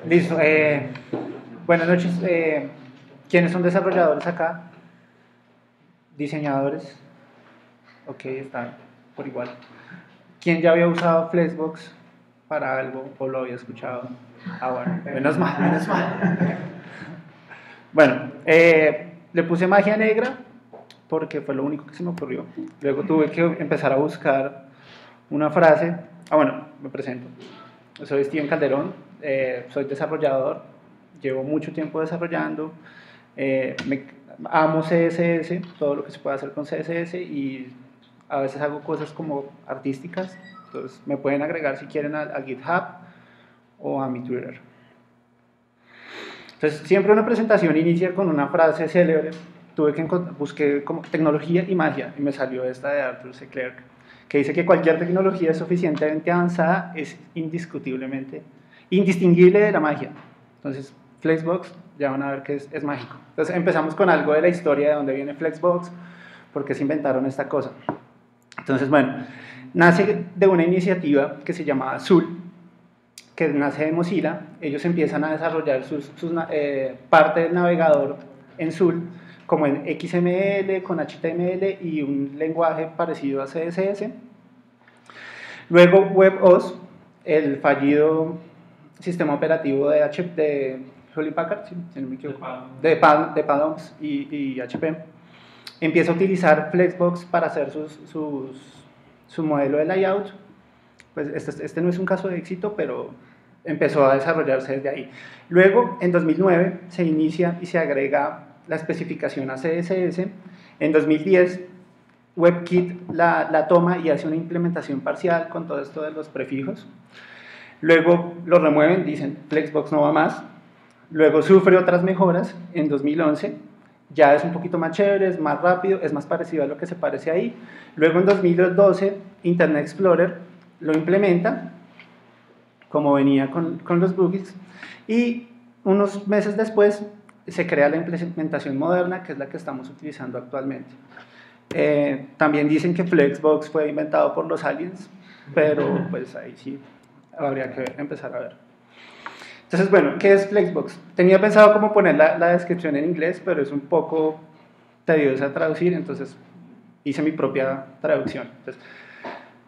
Listo. Buenas noches. ¿Quiénes son desarrolladores acá? Diseñadores. Ok, están por igual. ¿Quién ya había usado Flexbox para algo o lo había escuchado? Ah, bueno, menos mal, menos mal. Bueno, le puse magia negra porque fue lo único que se me ocurrió. Luego tuve que empezar a buscar una frase. Ah, bueno, me presento. Soy Steven Calderón, soy desarrollador, llevo mucho tiempo desarrollando, amo CSS, todo lo que se puede hacer con CSS y a veces hago cosas como artísticas, entonces me pueden agregar si quieren a GitHub o a mi Twitter. Entonces siempre una presentación inicia con una frase célebre, busqué como tecnología y magia y me salió esta de Arthur C. Clarke, que dice que cualquier tecnología suficientemente avanzada es indiscutiblemente indistinguible de la magia. Entonces, Flexbox, ya van a ver que es mágico. Entonces, empezamos con algo de la historia de dónde viene Flexbox, por qué se inventaron esta cosa. Entonces, bueno, nace de una iniciativa que se llamaba Azul, que nace de Mozilla. Ellos empiezan a desarrollar parte del navegador en Azul, como en XML, con HTML y un lenguaje parecido a CSS. Luego WebOS, el fallido sistema operativo de Hewlett Packard, si no me equivoco, de Palms y HP, empieza a utilizar Flexbox para hacer su modelo de layout. Pues este no es un caso de éxito, pero empezó a desarrollarse desde ahí. Luego, en 2009, se inicia y se agrega la especificación a CSS. En 2010, WebKit la toma y hace una implementación parcial con todo esto de los prefijos. Luego lo remueven, dicen Flexbox no va más. Luego sufre otras mejoras en 2011. Ya es un poquito más chévere, es más rápido, es más parecido a lo que se parece ahí. Luego en 2012 Internet Explorer lo implementa, como venía con los boogies, y unos meses después se crea la implementación moderna, que es la que estamos utilizando actualmente. También dicen que Flexbox fue inventado por los aliens, pero pues ahí sí habría que empezar a ver. Entonces, bueno, ¿qué es Flexbox? Tenía pensado cómo poner la descripción en inglés, pero es un poco tediosa traducir, entonces hice mi propia traducción. Entonces,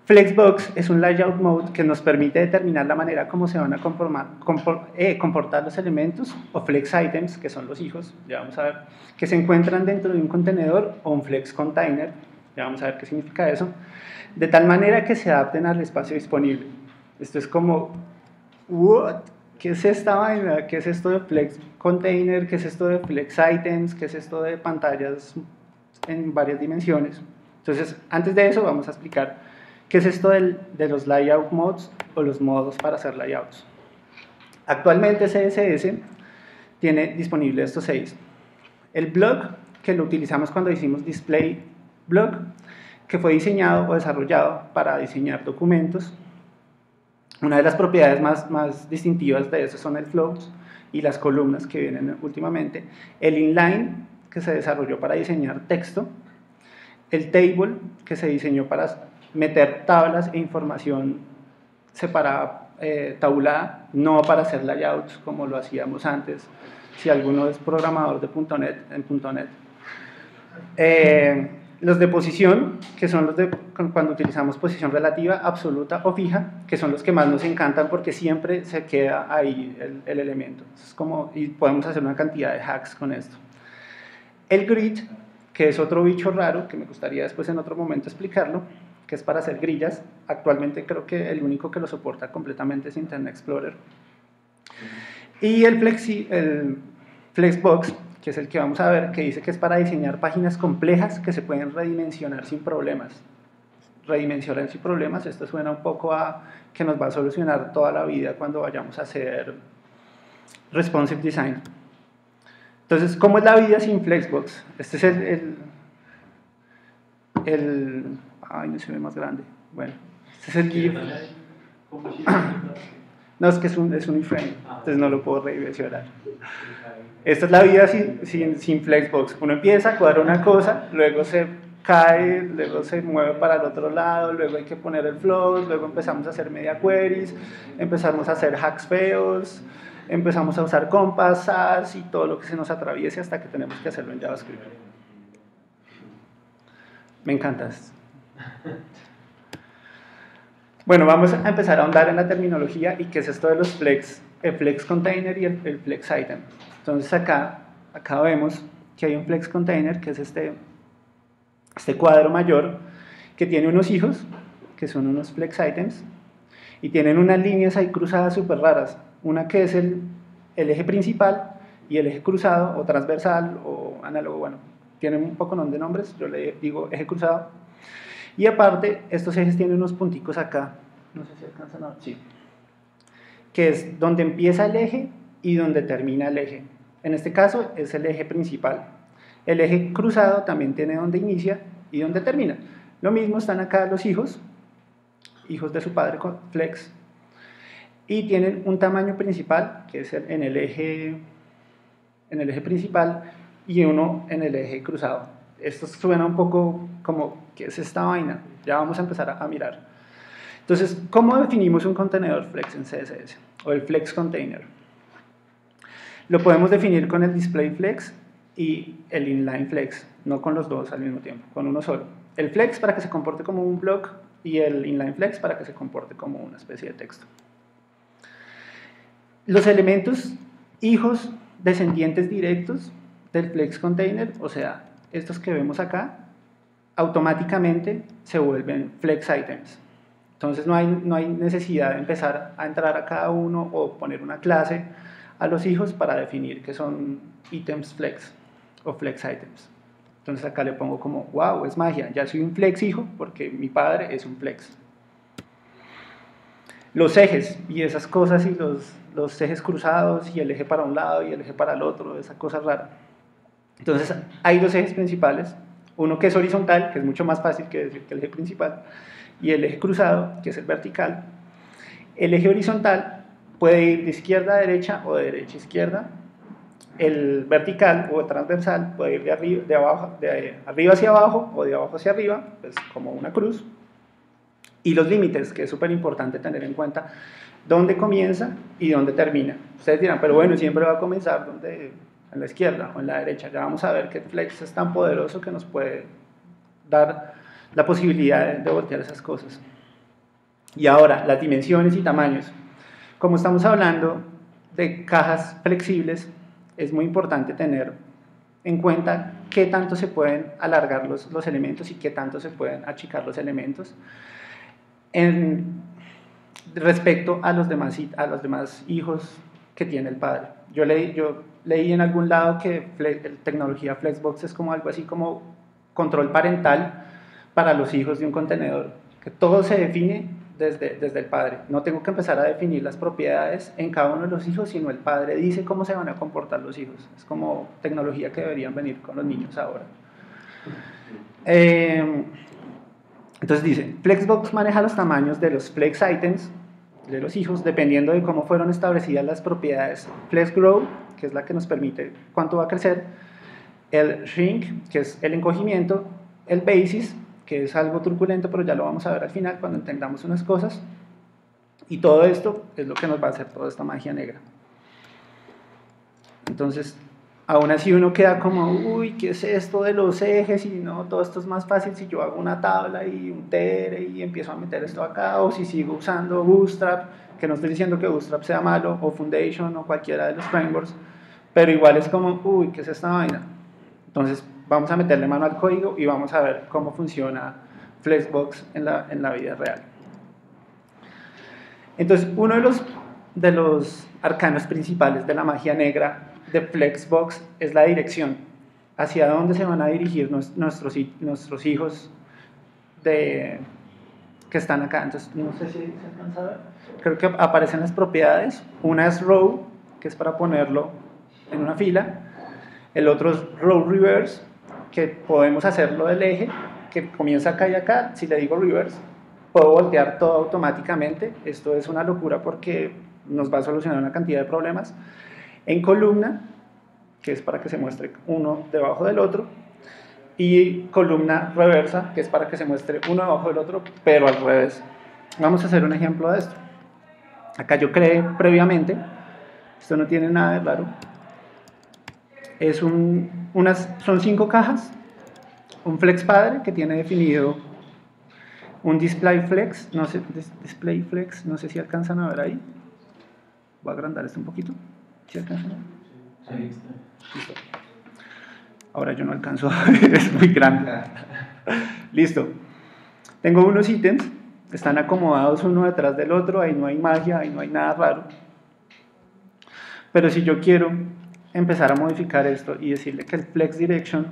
Flexbox es un layout mode que nos permite determinar la manera como se van a comportar los elementos o flex items, que son los hijos, ya vamos a ver, que se encuentran dentro de un contenedor o un flex container, ya vamos a ver qué significa eso, de tal manera que se adapten al espacio disponible. Esto es como, ¿what? ¿Qué es esta vaina? ¿Qué es esto de flex container? ¿Qué es esto de flex items? ¿Qué es esto de pantallas en varias dimensiones? Entonces, antes de eso vamos a explicar ¿qué es esto de los layout modes o los modos para hacer layouts? Actualmente CSS tiene disponible estos 6. El blog, que lo utilizamos cuando hicimos display blog, que fue diseñado o desarrollado para diseñar documentos. Una de las propiedades más distintivas de eso son el flows y las columnas que vienen últimamente. El inline, que se desarrolló para diseñar texto. El table, que se diseñó para meter tablas e información separada, tabulada, no para hacer layouts como lo hacíamos antes, si alguno es programador de .NET, en .NET. Los de posición, que son los de cuando utilizamos posición relativa, absoluta o fija, que son los que más nos encantan porque siempre se queda ahí el elemento. Es como, y podemos hacer una cantidad de hacks con esto. El grid, que es otro bicho raro, que me gustaría después en otro momento explicarlo, que es para hacer grillas. Actualmente creo que el único que lo soporta completamente es Internet Explorer. Y el Flexbox, que es el que vamos a ver, que dice que es para diseñar páginas complejas que se pueden redimensionar sin problemas. Redimensionar sin problemas, esto suena un poco a que nos va a solucionar toda la vida cuando vayamos a hacer responsive design. Entonces, ¿cómo es la vida sin Flexbox? Este es ay, no se ve más grande. Bueno, este es el GIF. No, es que es un iframe, entonces no lo puedo redimensionar. Esta es la vida sin Flexbox. Uno empieza a cuadrar una cosa, luego se cae, luego se mueve para el otro lado, luego hay que poner el flow, luego empezamos a hacer media queries, empezamos a hacer hacks feos, empezamos a usar compas, SAS y todo lo que se nos atraviese hasta que tenemos que hacerlo en JavaScript. Me encanta esto. Bueno, vamos a empezar a ahondar en la terminología y qué es esto de los flex, el flex container y el flex item. Entonces acá vemos que hay un flex container, que es este cuadro mayor, que tiene unos hijos, que son unos flex items, y tienen unas líneas ahí cruzadas súper raras. Una que es el eje principal y el eje cruzado, o transversal, o análogo, bueno, tienen un poco de nombres, yo le digo eje cruzado. Y aparte, estos ejes tienen unos punticos acá, no sé si alcanzan a ver, sí, que es donde empieza el eje y donde termina el eje. En este caso es el eje principal. El eje cruzado también tiene donde inicia y donde termina. Lo mismo están acá los hijos de su padre con flex, y tienen un tamaño principal, que es en el eje principal, y uno en el eje cruzado. Esto suena un poco como, ¿qué es esta vaina? Ya vamos a empezar a mirar. Entonces, ¿cómo definimos un contenedor flex en CSS? O el flex container. Lo podemos definir con el display flex y el inline flex, no con los dos al mismo tiempo, con uno solo. El flex para que se comporte como un block y el inline flex para que se comporte como una especie de texto. Los elementos hijos descendientes directos del flex container, o sea, estos que vemos acá, automáticamente se vuelven flex items. Entonces no hay necesidad de empezar a entrar a cada uno o poner una clase a los hijos para definir que son items flex o flex items. Entonces acá le pongo como, wow, es magia, ya soy un flex hijo porque mi padre es un flex. Los ejes y esas cosas y los ejes cruzados y el eje para un lado y el eje para el otro, esa cosa rara. Entonces hay dos ejes principales, uno que es horizontal, que es mucho más fácil que decir que el eje principal, y el eje cruzado, que es el vertical. El eje horizontal puede ir de izquierda a derecha o de derecha a izquierda. El vertical o transversal puede ir de arriba hacia abajo o de abajo hacia arriba, pues como una cruz. Y los límites, que es súper importante tener en cuenta dónde comienza y dónde termina. Ustedes dirán, pero bueno, siempre va a comenzar en la izquierda o en la derecha. Ya vamos a ver que Flex es tan poderoso que nos puede dar la posibilidad de voltear esas cosas. Y ahora, las dimensiones y tamaños. Como estamos hablando de cajas flexibles, es muy importante tener en cuenta qué tanto se pueden alargar los elementos y qué tanto se pueden achicar los elementos respecto a los demás hijos que tiene el padre. Yo leí en algún lado que tecnología Flexbox es como algo así como control parental para los hijos de un contenedor, que todo se define desde el padre. No tengo que empezar a definir las propiedades en cada uno de los hijos, sino el padre dice cómo se van a comportar los hijos. Es como tecnología que deberían venir con los niños ahora. Entonces dice, Flexbox maneja los tamaños de los flex items, de los hijos, dependiendo de cómo fueron establecidas las propiedades FlexGrow, que es la que nos permite cuánto va a crecer, el Shrink, que es el encogimiento, el Basis, que es algo truculento, pero ya lo vamos a ver al final cuando entendamos unas cosas, y todo esto es lo que nos va a hacer toda esta magia negra. Entonces, aún así uno queda como, uy, ¿qué es esto de los ejes? Y no, todo esto es más fácil si yo hago una tabla y un TR y empiezo a meter esto acá, o si sigo usando Bootstrap, que no estoy diciendo que Bootstrap sea malo, o Foundation, o cualquiera de los frameworks, pero igual es como, uy, ¿qué es esta vaina? Entonces, vamos a meterle mano al código y vamos a ver cómo funciona Flexbox en la vida real. Entonces, uno de los arcanos principales de la magia negra de Flexbox es la dirección, hacia dónde se van a dirigir nuestros hijos que están acá. Entonces, no sé si se alcanza a ver. Creo que aparecen las propiedades. Una es row, que es para ponerlo en una fila. El otro es row reverse, que podemos hacerlo del eje, que comienza acá y acá. Si le digo reverse, puedo voltear todo automáticamente. Esto es una locura porque nos va a solucionar una cantidad de problemas. En columna, que es para que se muestre uno debajo del otro, y columna reversa, que es para que se muestre uno debajo del otro, pero al revés. Vamos a hacer un ejemplo de esto. Acá yo creé previamente Esto no tiene nada de raro. Son 5 cajas, un flex padre que tiene definido un display flex, no sé si alcanzan a ver ahí. Voy a agrandar esto un poquito. ¿Sí alcanzan a ver? Ahí está. Listo. Ahora yo no alcanzo a ver, es muy grande. Listo. Tengo unos ítems, están acomodados uno detrás del otro, ahí no hay magia, ahí no hay nada raro. Pero si yo quiero empezar a modificar esto y decirle que el flex direction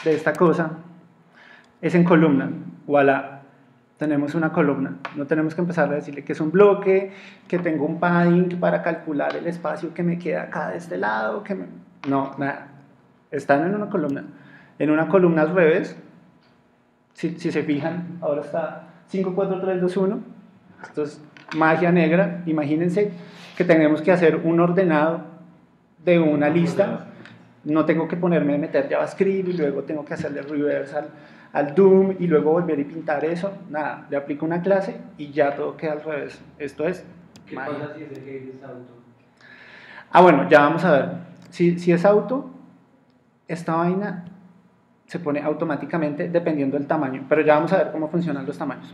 de esta cosa es en columna, voilà, tenemos una columna. No tenemos que empezar a decirle que es un bloque, que tengo un padding para calcular el espacio que me queda acá de este lado, no, nada. Están en una columna. En una columna al revés, si se fijan, ahora está 5, 4, 3, 2, 1. Esto es magia negra. Imagínense que tenemos que hacer un ordenado de una lista. No tengo que ponerme a meter JavaScript y luego tengo que hacerle reverse al DOM y luego volver y pintar eso. Nada, le aplico una clase y ya todo queda al revés. Esto es ¿Qué magia. pasa si ese case es auto? Bueno, ya vamos a ver. Si es auto, esta vaina se pone automáticamente dependiendo del tamaño, pero ya vamos a ver cómo funcionan los tamaños.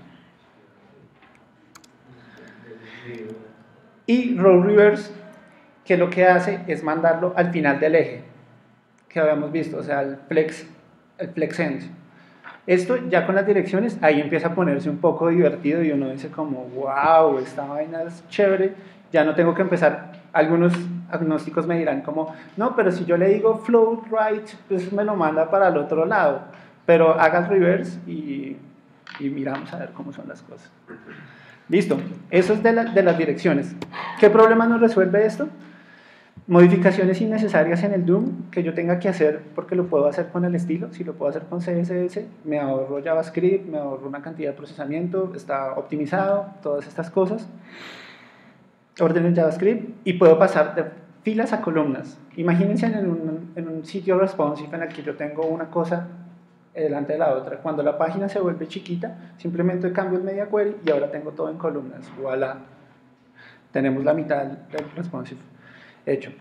Y row reverse, que lo que hace es mandarlo al final del eje que habíamos visto, o sea, el flex end. Esto ya con las direcciones, ahí empieza a ponerse un poco divertido y uno dice como, wow, esta vaina es chévere, ya no tengo que empezar. Algunos agnósticos me dirán como, no, pero si yo le digo float right, pues me lo manda para el otro lado, pero haga el reverse y miramos a ver cómo son las cosas. Listo, eso es de las direcciones. ¿Qué problema nos resuelve esto? Modificaciones innecesarias en el DOM que yo tenga que hacer porque lo puedo hacer con el estilo. Si lo puedo hacer con CSS, me ahorro JavaScript, me ahorro una cantidad de procesamiento, está optimizado, todas estas cosas. Orden en JavaScript y puedo pasar de filas a columnas. Imagínense en un sitio responsive en el que yo tengo una cosa delante de la otra. Cuando la página se vuelve chiquita, simplemente cambio el media query y ahora tengo todo en columnas. Voilà. Tenemos la mitad del responsive hecho.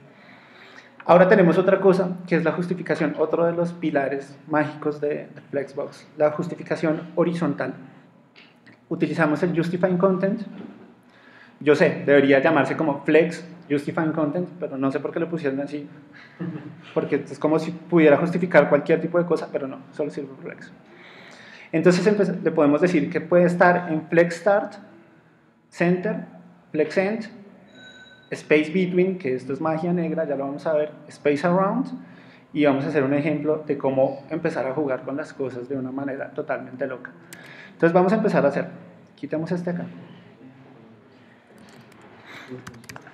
Ahora tenemos otra cosa, que es la justificación, otro de los pilares mágicos de Flexbox, la justificación horizontal. Utilizamos el Justifying Content. Yo sé, debería llamarse como Flex Justifying Content, pero no sé por qué lo pusieron así, porque es como si pudiera justificar cualquier tipo de cosa, pero no, solo sirve Flex. Entonces le podemos decir que puede estar en Flex Start, Center, Flex End, Space Between, que esto es magia negra, ya lo vamos a ver, Space Around, y vamos a hacer un ejemplo de cómo empezar a jugar con las cosas de una manera totalmente loca. Entonces vamos a empezar a hacer, quitemos este acá.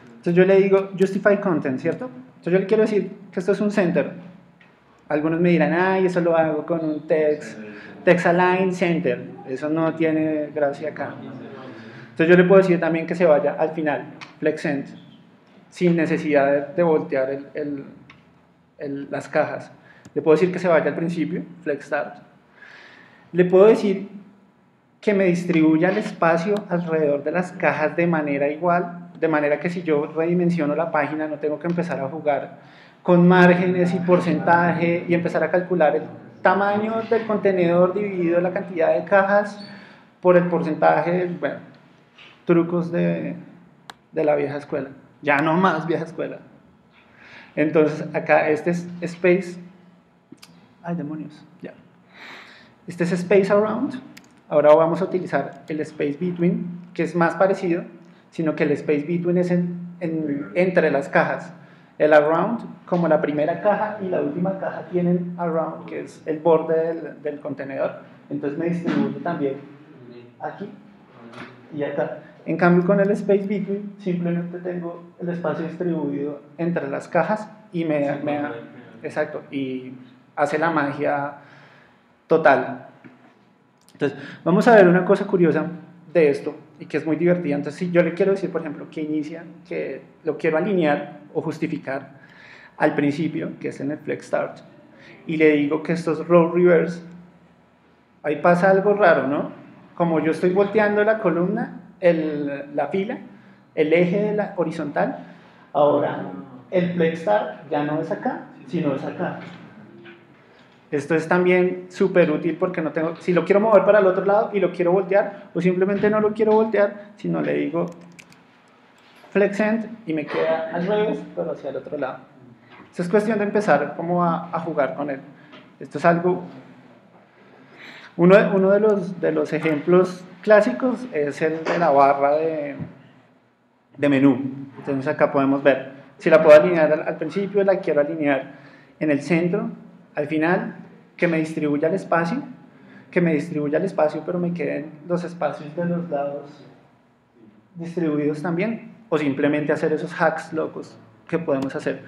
Entonces yo le digo Justify Content, ¿cierto? Entonces yo le quiero decir que esto es un center. Algunos me dirán, ay, eso lo hago con un text align center, eso no tiene gracia acá. Entonces yo le puedo decir también que se vaya al final, flex end, sin necesidad de voltear las cajas. Le puedo decir que se vaya al principio, flex start. Le puedo decir que me distribuya el espacio alrededor de las cajas de manera igual, de manera que si yo redimensiono la página no tengo que empezar a jugar con márgenes y porcentaje y empezar a calcular el tamaño del contenedor dividido la cantidad de cajas por el porcentaje, bueno, trucos de la vieja escuela. Ya no más vieja escuela. Entonces acá este es Space, ay demonios, ya. Este es Space Around. Ahora vamos a utilizar el Space Between, que es más parecido, sino que el Space Between es entre las cajas. El Around, como la primera caja y la última caja tienen Around, que es el borde del contenedor, entonces me distribuye también aquí y acá. En cambio con el Space Between simplemente tengo el espacio distribuido entre las cajas y exacto, y hace la magia total. Entonces, vamos a ver una cosa curiosa de esto y que es muy divertida. Entonces, si yo le quiero decir, por ejemplo, que inicia, que lo quiero alinear o justificar al principio, que es en el Flex Start, y le digo que esto es row reverse, ahí pasa algo raro, ¿no? Como yo estoy volteando la columna, la fila, el eje de la horizontal, Ahora, el flex start ya no es acá, sino es acá. Esto es también súper útil porque no tengo, si lo quiero mover para el otro lado y lo quiero voltear, o simplemente no lo quiero voltear, sino le digo flex end y me queda al revés, pero hacia el otro lado. Esto es cuestión de empezar como a jugar con él. Esto es algo, uno de los ejemplos clásicos es el de la barra de menú. Entonces acá podemos ver, si la puedo alinear al principio, la quiero alinear en el centro, al final, que me distribuya el espacio, pero me queden los espacios de los lados distribuidos también, o simplemente hacer esos hacks locos que podemos hacer.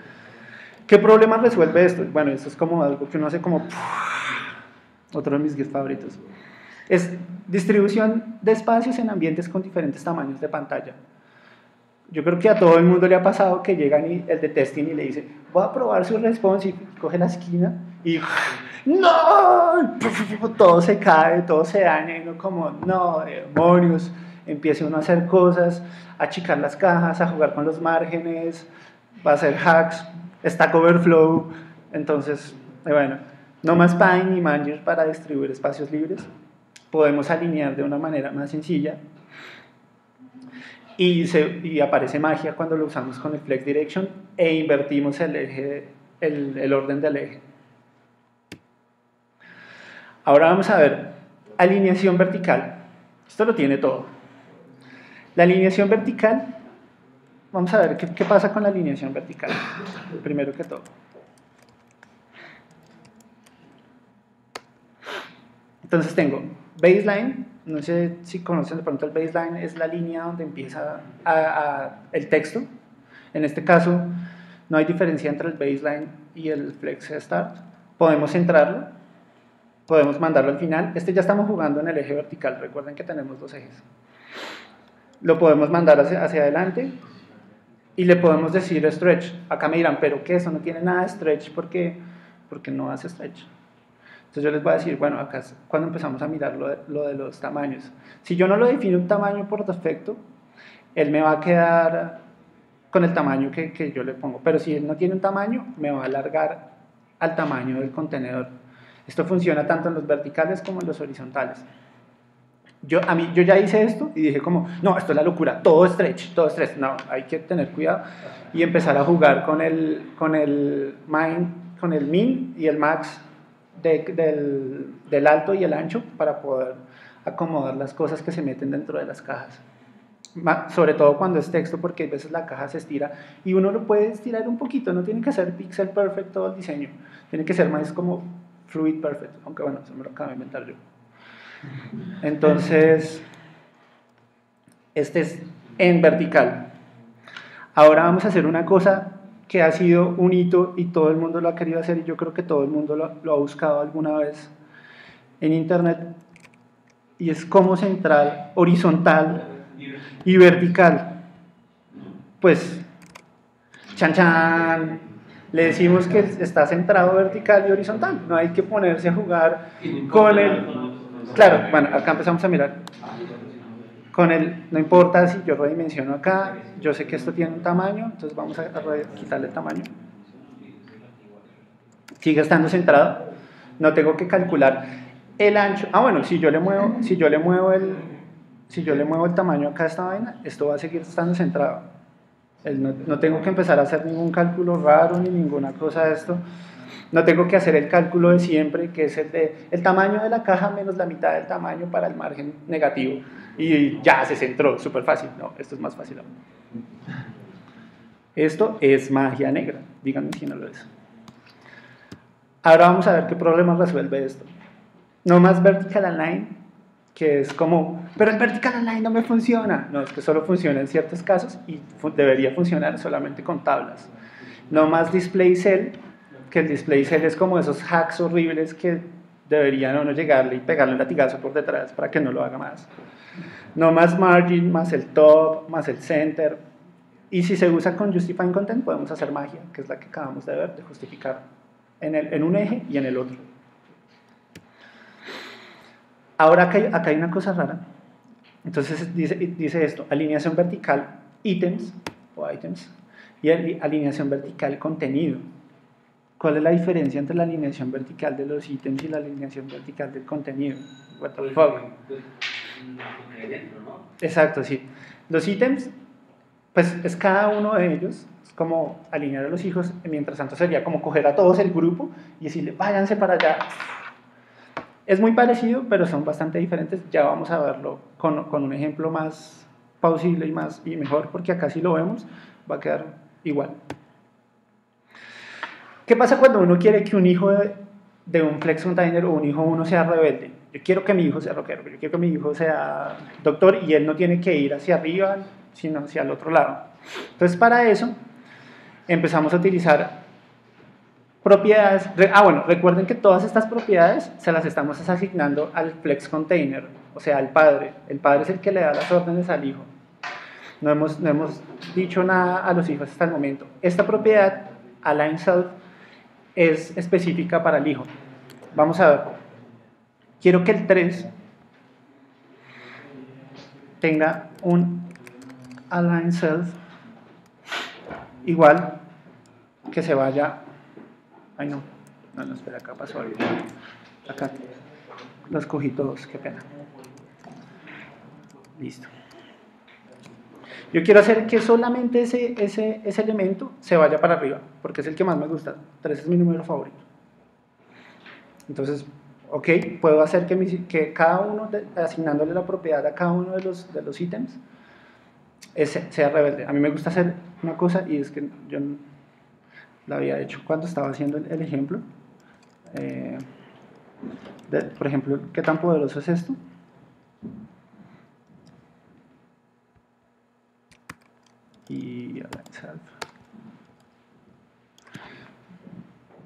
¿Qué problema resuelve esto? Bueno, esto es como algo que uno hace como otro de mis GIFs favoritos. Es distribución de espacios en ambientes con diferentes tamaños de pantalla. Yo creo que a todo el mundo le ha pasado que llegan y el de testing y le dice, voy a probar su response y coge la esquina y ¡no! Todo se cae, todo se daña y uno como, no, demonios. Empieza uno a hacer cosas, a achicar las cajas, a jugar con los márgenes, va a hacer hacks, Stack Overflow. Entonces, bueno, no más Pine ni Manger para distribuir espacios libres. Podemos alinear de una manera más sencilla. Y aparece magia cuando lo usamos con el Flex Direction e invertimos el eje, el orden del eje. Ahora vamos a ver alineación vertical. Esto lo tiene todo. La alineación vertical, vamos a ver qué pasa con la alineación vertical, primero que todo. Entonces tengo baseline, no sé si conocen de pronto el baseline, es la línea donde empieza el texto. En este caso no hay diferencia entre el baseline y el flex start. Podemos centrarlo, podemos mandarlo al final. Ya estamos jugando en el eje vertical, recuerden que tenemos dos ejes. Lo podemos mandar hacia adelante y le podemos decir stretch. Acá me dirán, pero ¿qué? Eso no tiene nada de stretch porque no hace stretch. Entonces yo les voy a decir, bueno, acá es cuando empezamos a mirar lo de los tamaños. Si yo no lo defino un tamaño por defecto, él me va a quedar con el tamaño que yo le pongo. Pero si él no tiene un tamaño, me va a alargar al tamaño del contenedor. Esto funciona tanto en los verticales como en los horizontales. Yo ya hice esto y dije como, no, esto es la locura, todo stretch. No, hay que tener cuidado y empezar a jugar con el min y el max del alto y el ancho para poder acomodar las cosas que se meten dentro de las cajas. Sobre todo cuando es texto, porque a veces la caja se estira y uno lo puede estirar un poquito, no tiene que ser pixel perfect todo el diseño, tiene que ser más como fluid perfect, aunque bueno, eso me lo acabo de inventar yo. Entonces, este es en vertical. Ahora vamos a hacer una cosa que ha sido un hito y todo el mundo lo ha querido hacer y yo creo que todo el mundo lo ha buscado alguna vez en internet, y es cómo centrar horizontal y vertical. Pues, chan chan, le decimos que está centrado vertical y horizontal, no hay que ponerse a jugar con el... Claro, bueno, acá empezamos a mirar. Con el, no importa si yo redimensiono acá, yo sé que esto tiene un tamaño, entonces vamos a quitarle el tamaño. Sigue estando centrado, no tengo que calcular el ancho. Ah, bueno, si yo le muevo el tamaño acá a esta vaina, esto va a seguir estando centrado. No tengo que empezar a hacer ningún cálculo raro ni ninguna cosa de esto. No tengo que hacer el cálculo de siempre, que es el tamaño de la caja menos la mitad del tamaño para el margen negativo. Y ya se centró, súper fácil. No, esto es más fácil aún. Esto es magia negra, díganme si no lo es. Ahora vamos a ver qué problema resuelve esto. No más vertical align, que es como, pero el vertical align no me funciona. No, es que solo funciona en ciertos casos y debería funcionar solamente con tablas. No más display cell, que el display cell es como esos hacks horribles que deberían uno llegarle y pegarle un latigazo por detrás para que no lo haga más. No más margin, más el top, más el center. Y si se usa con justifying content, podemos hacer magia, que es la que acabamos de ver, de justificar en un eje y en el otro. Ahora acá hay una cosa rara. Entonces dice esto, alineación vertical, items o items, y alineación vertical contenido. ¿Cuál es la diferencia entre la alineación vertical de los ítems y la alineación vertical del contenido? What the fuck? Exacto, sí. Los ítems, pues es cada uno de ellos, es como alinear a los hijos, mientras tanto sería como coger a todos el grupo y decirle, váyanse para allá. Es muy parecido, pero son bastante diferentes. Ya vamos a verlo con un ejemplo más plausible y mejor, porque acá si lo vemos va a quedar igual. ¿Qué pasa cuando uno quiere que un hijo de un flex container o un hijo uno sea rebelde? Yo quiero que mi hijo sea rockero, yo quiero que mi hijo sea doctor y él no tiene que ir hacia arriba, sino hacia el otro lado. Entonces, para eso, empezamos a utilizar propiedades. Bueno, recuerden que todas estas propiedades se las estamos asignando al flex container, o sea, al padre. El padre es el que le da las órdenes al hijo. No hemos dicho nada a los hijos hasta el momento. Esta propiedad, align self, es específica para el hijo. Vamos a ver. Quiero que el 3 tenga un align self igual que se vaya. Ay, no, espera, acá pasó algo. Acá los cogí todos, qué pena. Listo. Yo quiero hacer que solamente ese elemento se vaya para arriba, porque es el que más me gusta. 3 es mi número favorito. Entonces, ok, puedo hacer que cada uno, asignándole la propiedad a cada uno de los ítems, sea rebelde. A mí me gusta hacer una cosa, y es que yo la había hecho cuando estaba haciendo el ejemplo. Por ejemplo, ¿qué tan poderoso es esto? Y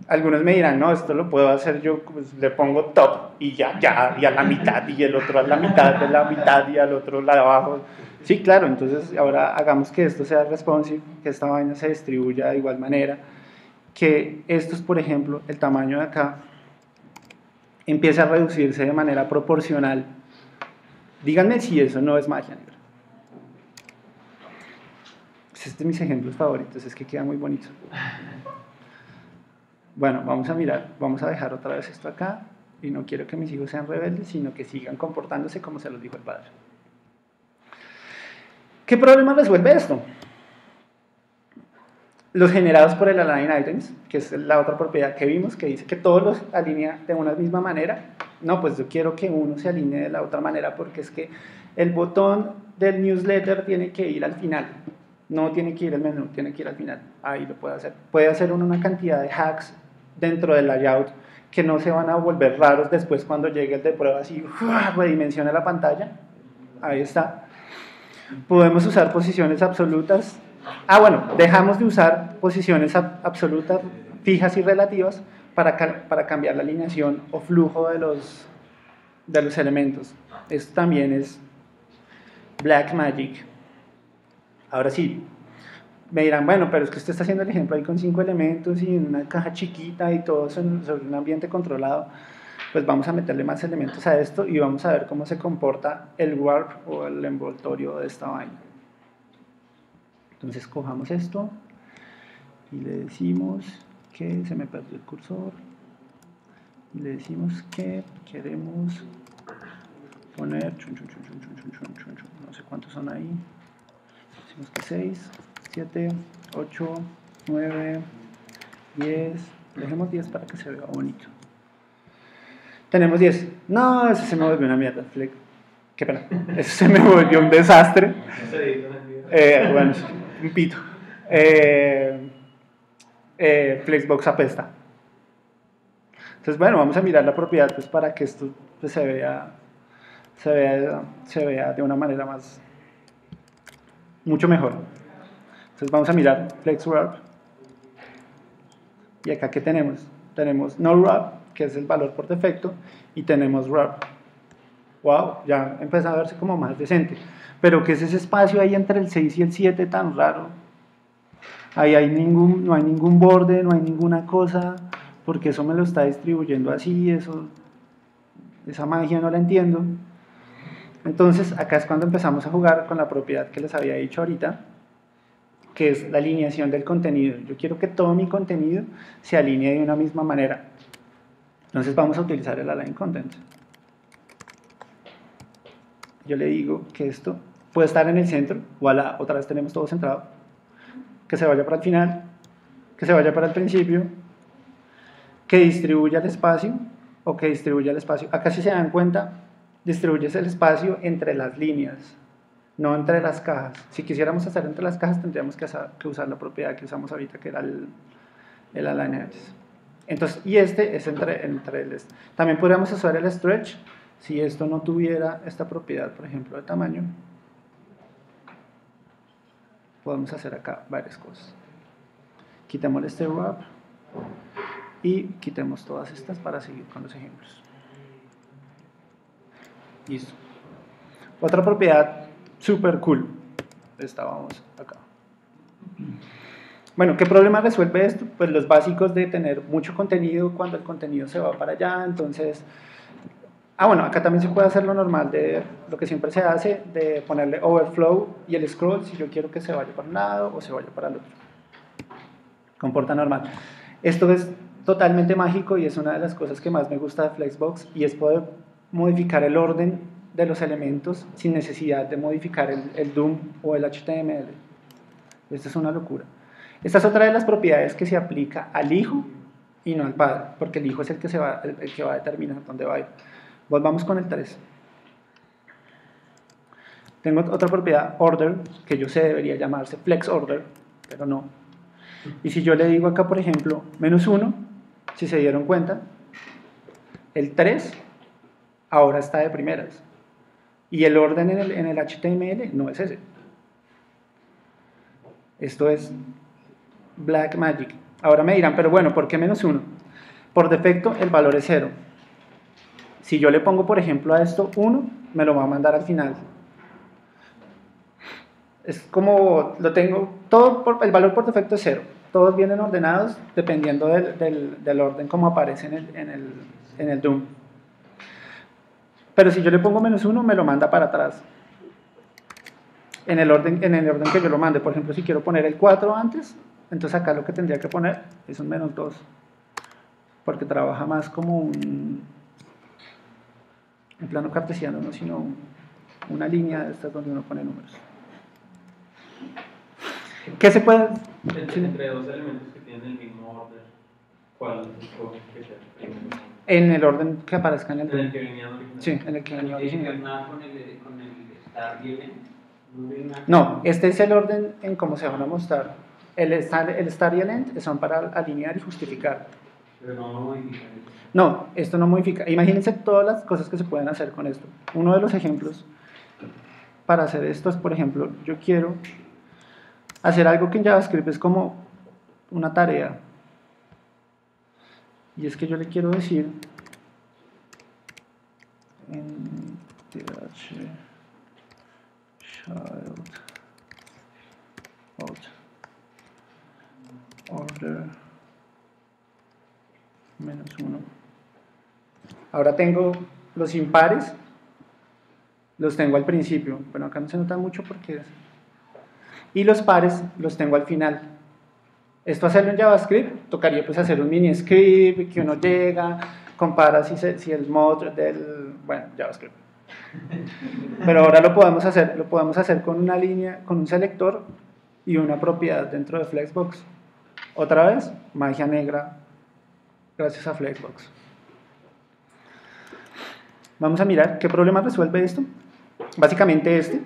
algunos me dirán, no, esto lo puedo hacer yo, pues le pongo top y y a la mitad, y el otro a la mitad de la mitad, y al otro la de abajo. Sí, claro, entonces ahora hagamos que esto sea responsive, que esta vaina se distribuya de igual manera, que estos, por ejemplo, el tamaño de acá empiece a reducirse de manera proporcional. Díganme si eso no es magia negra. Este es de mis ejemplos favoritos, es que queda muy bonito. Bueno, vamos a mirar, vamos a dejar otra vez esto acá, y no quiero que mis hijos sean rebeldes, sino que sigan comportándose como se los dijo el padre. ¿Qué problema resuelve esto? Los generados por el align items, que es la otra propiedad que vimos, que dice que todos los alinea de una misma manera. No, pues yo quiero que uno se alinee de la otra manera, porque es que el botón del newsletter tiene que ir al final. No tiene que ir al menú, tiene que ir al final. Ahí lo puede hacer. Puede hacer una cantidad de hacks dentro del layout que no se van a volver raros después cuando llegue el de pruebas y redimensione la pantalla. Ahí está. Podemos usar posiciones absolutas. Bueno, dejamos de usar posiciones absolutas, fijas y relativas para cambiar la alineación o flujo de los elementos. Esto también es Black Magic. Ahora sí, me dirán, bueno, pero es que usted está haciendo el ejemplo ahí con 5 elementos y en una caja chiquita y todo sobre un ambiente controlado. Pues vamos a meterle más elementos a esto y vamos a ver cómo se comporta el warp o el envoltorio de esta vaina. Entonces cojamos esto y le decimos que se me perdió el cursor y le decimos que queremos poner no sé cuántos son ahí. Decimos que 6, 7, 8, 9, 10, dejemos 10 para que se vea bonito. Tenemos 10. No, eso se me volvió una mierda. Qué pena. Eso se me volvió un desastre. Bueno, un pito. Flexbox apesta. Entonces, bueno, vamos a mirar la propiedad pues, para que esto pues, se vea de una manera mucho mejor. Entonces vamos a mirar FlexWrap. Y acá, ¿qué tenemos? Tenemos NoWrap, que es el valor por defecto, y tenemos Wrap. Wow, ya empieza a verse como más decente. Pero ¿qué es ese espacio ahí entre el 6 y el 7 tan raro? Ahí no hay ningún borde, no hay ninguna cosa, porque eso me lo está distribuyendo así, esa magia no la entiendo. Entonces, acá es cuando empezamos a jugar con la propiedad que les había dicho ahorita, que es la alineación del contenido. Yo quiero que todo mi contenido se alinee de una misma manera. Entonces vamos a utilizar el align content. Yo le digo que esto puede estar en el centro, voilà, otra vez tenemos todo centrado, que se vaya para el final, que se vaya para el principio, que distribuya el espacio o que distribuya el espacio. Acá si se dan cuenta, distribuyes el espacio entre las líneas, no entre las cajas. Si quisiéramos hacer entre las cajas tendríamos que usar la propiedad que usamos ahorita, que era el align edges. Entonces, y este es entre el... También podríamos usar el stretch si esto no tuviera esta propiedad, por ejemplo, de tamaño. Podemos hacer acá varias cosas. Quitemos este wrap y quitemos todas estas para seguir con los ejemplos. Listo. Otra propiedad súper cool. Esta vamos acá. Bueno, ¿qué problema resuelve esto? Pues los básicos de tener mucho contenido cuando el contenido se va para allá, entonces... bueno, acá también se puede hacer lo normal de lo que siempre se hace, de ponerle overflow y el scroll si yo quiero que se vaya para un lado o se vaya para el otro. Comporta normal. Esto es totalmente mágico y es una de las cosas que más me gusta de Flexbox y es poder modificar el orden de los elementos sin necesidad de modificar el DOM o el HTML. Esto es una locura. Esta es otra de las propiedades que se aplica al hijo y no al padre, porque el hijo es el que va a determinar dónde va a ir. Volvamos con el 3. Tengo otra propiedad, order, que yo sé debería llamarse flex order, pero no. Y si yo le digo acá, por ejemplo, -1, si se dieron cuenta, el 3 ahora está de primeras. Y el orden en el HTML no es ese. Esto es Black Magic. Ahora me dirán, pero bueno, ¿por qué -1? Por defecto el valor es 0. Si yo le pongo, por ejemplo, a esto 1, me lo va a mandar al final. Es como lo tengo, el valor por defecto es 0. Todos vienen ordenados dependiendo del orden como aparece en el DOM. Pero si yo le pongo -1, me lo manda para atrás. En el orden que yo lo mande. Por ejemplo, si quiero poner el 4 antes, entonces acá lo que tendría que poner es un -2. Porque trabaja más como un plano cartesiano, no sino una línea de estas donde uno pone números. ¿Qué se puede...? Entre dos elementos que tienen el mismo orden, ¿cuál escoge que sea primero? En el orden que aparezca en el ¿En el que venía original? Sí, en el que venía original. ¿Tiene que ver nada con el start y el end? No, este es el orden en cómo se van a mostrar. El start y el end son para alinear y justificar. Pero no modifica eso. No, esto no modifica. Imagínense todas las cosas que se pueden hacer con esto. Uno de los ejemplos para hacer esto es, por ejemplo, yo quiero hacer algo que en JavaScript es como una tarea. Y es que yo le quiero decir en th child out order -1. Ahora tengo los impares, los tengo al principio. Bueno, acá no se nota mucho porque es. Y los pares los tengo al final. Esto hacerlo en JavaScript, tocaría pues hacer un mini script que uno llega, compara si el mod del, bueno, JavaScript. Pero ahora lo podemos hacer con una línea, con un selector y una propiedad dentro de Flexbox. Otra vez, magia negra, gracias a Flexbox. Vamos a mirar qué problema resuelve esto. Básicamente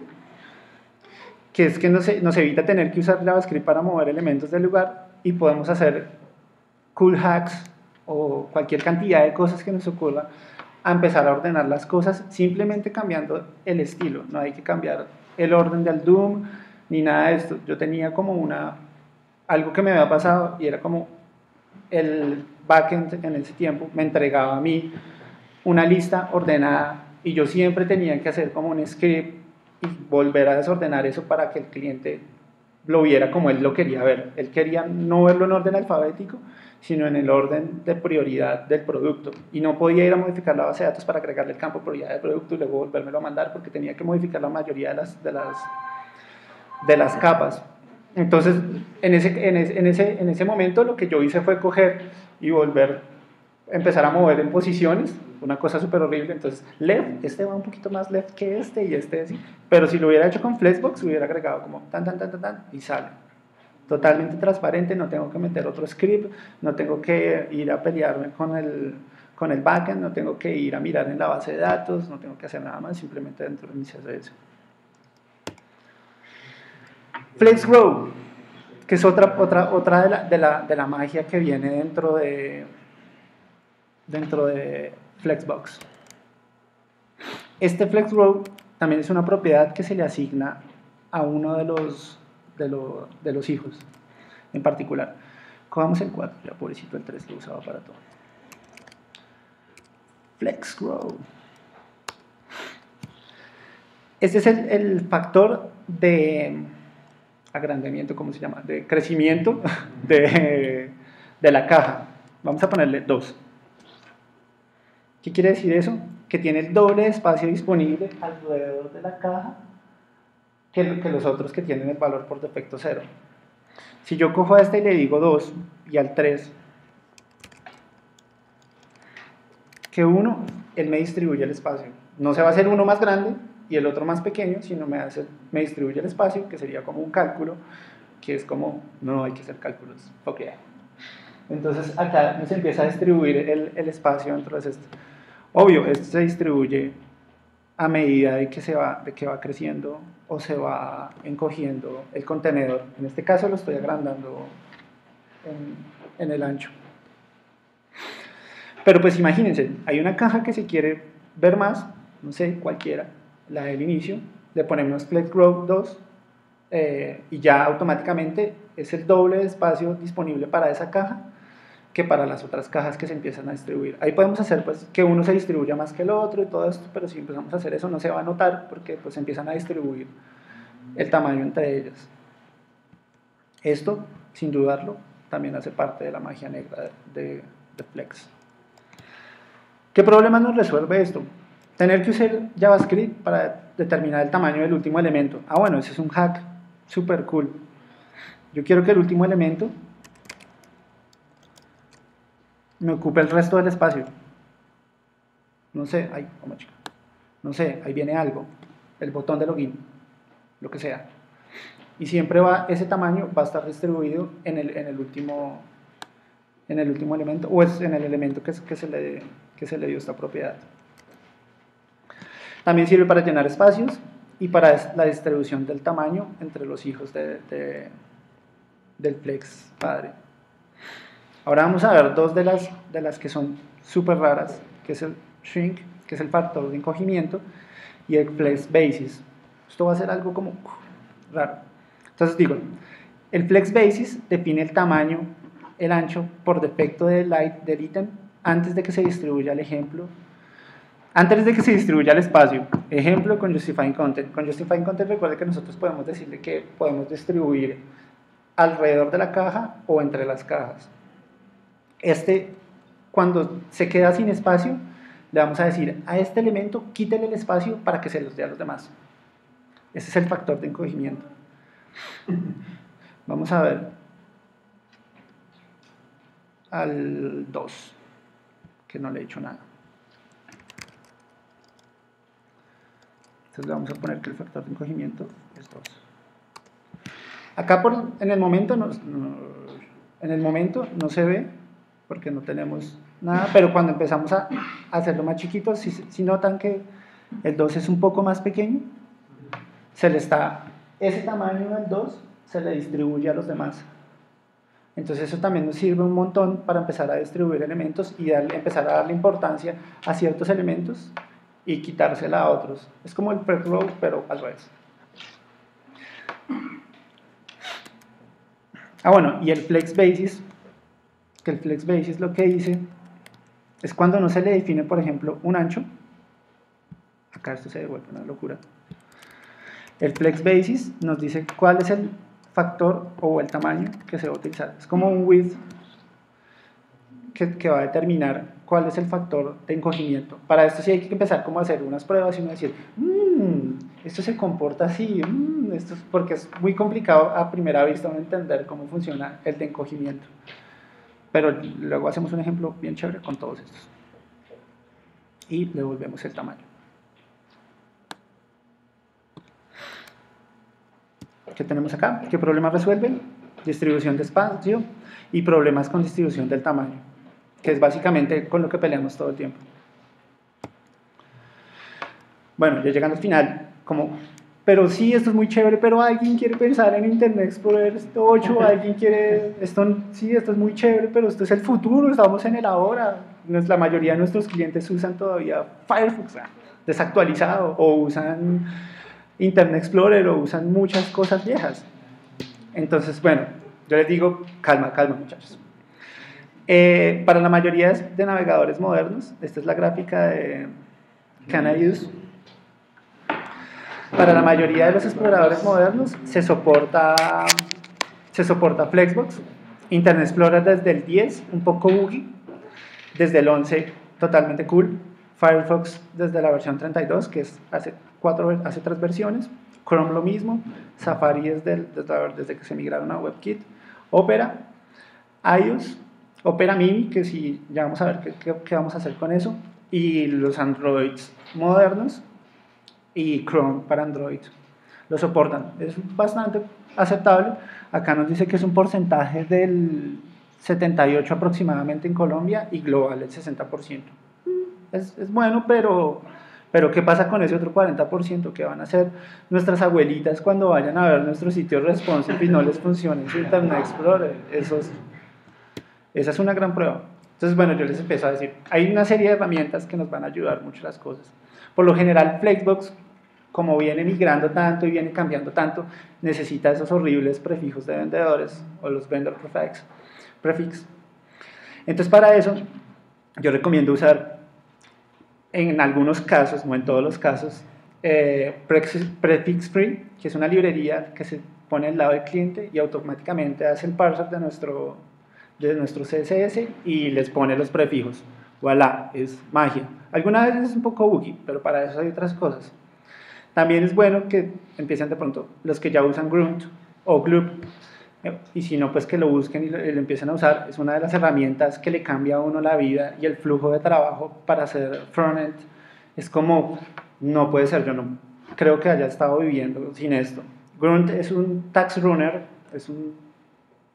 que es que nos evita tener que usar JavaScript para mover elementos del lugar y podemos hacer cool hacks o cualquier cantidad de cosas que nos ocurra a empezar a ordenar las cosas simplemente cambiando el estilo. No hay que cambiar el orden del DOM ni nada de esto. Yo tenía como algo que me había pasado y era como el backend en ese tiempo me entregaba a mí una lista ordenada y yo siempre tenía que hacer como un script y volver a desordenar eso para que el cliente lo viera como él lo quería ver. Él quería no verlo en orden alfabético, sino en el orden de prioridad del producto. Y no podía ir a modificar la base de datos para agregarle el campo prioridad del producto y luego volvérmelo a mandar porque tenía que modificar la mayoría de las capas. Entonces, en ese momento lo que yo hice fue coger y empezar a mover en posiciones, una cosa súper horrible. Entonces, left, este va un poquito más left que este y este así. Pero si lo hubiera hecho con Flexbox, hubiera agregado como tan, tan, tan, tan, tan, y sale. Totalmente transparente, no tengo que meter otro script, no tengo que ir a pelearme con el backend, no tengo que ir a mirar en la base de datos, no tengo que hacer nada más, simplemente dentro de mi CSS. FlexRow, que es otra de la magia que viene dentro de Flexbox. Este FlexRow también es una propiedad que se le asigna a uno de los hijos en particular. Cogamos el 4, ya pobrecito el 3 lo usaba para todo. FlexRow. Este es el factor de agrandamiento, ¿cómo se llama? De crecimiento de la caja. Vamos a ponerle 2. ¿Qué quiere decir eso? Que tiene el doble de espacio disponible alrededor de la caja que los otros que tienen el valor por defecto 0. Si yo cojo a este y le digo 2 y al 3 que 1, él me distribuye el espacio. No se va a hacer uno más grande y el otro más pequeño, sino me distribuye el espacio, que sería como un cálculo, que es como, no hay que hacer cálculos, ok. Entonces acá se empieza a distribuir el espacio dentro de esto. Obvio, esto se distribuye a medida de que va creciendo o se va encogiendo el contenedor. En este caso lo estoy agrandando en el ancho. Pero pues imagínense, hay una caja que se quiere ver más, no sé, cualquiera, la del inicio, le ponemos FlexRow 2 y ya automáticamente es el doble de espacio disponible para esa caja que para las otras cajas que se empiezan a distribuir. Ahí podemos hacer pues que uno se distribuya más que el otro y todo esto, pero si empezamos a hacer eso no se va a notar porque pues empiezan a distribuir el tamaño entre ellas. Esto, sin dudarlo, también hace parte de la magia negra de Flex. ¿Qué problema nos resuelve esto? Tener que usar JavaScript para determinar el tamaño del último elemento. Ah, bueno, ese es un hack súper cool. Yo quiero que el último elemento me ocupe el resto del espacio. No sé, no sé, ahí viene algo, el botón de login, lo que sea. Y siempre ese tamaño va a estar distribuido en el último elemento, o es en el elemento que se le dio esta propiedad. También sirve para llenar espacios y para la distribución del tamaño entre los hijos del flex padre. Ahora vamos a ver dos de las que son súper raras, que es el shrink, que es el factor de encogimiento, y el flex basis. Esto va a ser algo como raro. Entonces digo, el flex basis define el tamaño, el ancho por defecto del ítem antes de que se distribuya el ejemplo, antes de que se distribuya el espacio. Ejemplo con justifying content. Con justifying content recuerde que nosotros podemos decirle que podemos distribuir alrededor de la caja o entre las cajas. Cuando se queda sin espacio, le vamos a decir a este elemento quítele el espacio para que se los dé a los demás. Ese es el factor de encogimiento. Vamos a ver al 2, que no le he hecho nada. Entonces le vamos a poner que el factor de encogimiento es 2. Acá en el momento no se ve porque no tenemos nada, pero cuando empezamos a hacerlo más chiquito, si notan que el 2 es un poco más pequeño, ese tamaño del 2 se le distribuye a los demás. Entonces eso también nos sirve un montón para empezar a distribuir elementos y empezar a darle importancia a ciertos elementos y quitársela a otros. Es como el FlexRow, pero al revés. Ah, bueno, y el flex basis, que el flex basis lo que dice es cuando no se le define, por ejemplo, un ancho. Acá esto se devuelve una locura. El flex basis nos dice cuál es el factor o el tamaño que se va a utilizar. Es como un width que va a determinar cuál es el factor de encogimiento. Para esto sí hay que empezar como a hacer unas pruebas y uno decir, esto se comporta así, esto es porque es muy complicado a primera vista uno entender cómo funciona el de encogimiento. Pero luego hacemos un ejemplo bien chévere con todos estos. Y le volvemos el tamaño. ¿Qué tenemos acá? ¿Qué problemas resuelven? Distribución de espacio y problemas con distribución del tamaño, que es básicamente con lo que peleamos todo el tiempo. Bueno, ya llegando al final, pero sí, esto es muy chévere, pero alguien quiere pensar en Internet Explorer 8, alguien quiere, sí, esto es muy chévere, pero esto es el futuro, estamos en el ahora. La mayoría de nuestros clientes usan todavía Firefox desactualizado, o usan Internet Explorer, o usan muchas cosas viejas. Entonces, bueno, yo les digo, calma, muchachos. Para la mayoría de navegadores modernos, esta es la gráfica de Can I Use. Para la mayoría de los exploradores modernos se soporta Flexbox, Internet Explorer desde el 10, un poco buggy, desde el 11, totalmente cool, Firefox desde la versión 32, que es hace 3 versiones, Chrome lo mismo, Safari desde que se migraron a WebKit, Opera, iOS, Opera Mini, que sí, ya vamos a ver qué vamos a hacer con eso, y los Androids modernos, y Chrome para Android lo soportan, es bastante aceptable. Acá nos dice que es un porcentaje del 78 aproximadamente en Colombia y global el 60%. Es bueno, pero ¿qué pasa con ese otro 40%? ¿Qué van a hacer nuestras abuelitas cuando vayan a ver nuestros sitios responsive y no les funcione su Internet Explorer? Esa es una gran prueba. Entonces, bueno, yo les empiezo a decir, hay una serie de herramientas que nos van a ayudar mucho las cosas. Por lo general, Flexbox, como viene migrando tanto y viene cambiando tanto, necesita esos horribles prefijos de vendedores o los vendor prefix. Entonces, para eso, yo recomiendo usar, en algunos casos, no en todos los casos, Prefix Free, que es una librería que se pone al lado del cliente y automáticamente hace el parser de nuestro CSS y les pone los prefijos. Voilà, es magia. Algunas veces es un poco buggy, pero para eso hay otras cosas. También es bueno que empiecen de pronto los que ya usan Grunt o Glue, y si no, pues que lo busquen y lo empiecen a usar. Es una de las herramientas que le cambia a uno la vida y el flujo de trabajo para hacer frontend. Es como, no puede ser, yo no creo que haya estado viviendo sin esto. Grunt es un task runner, es un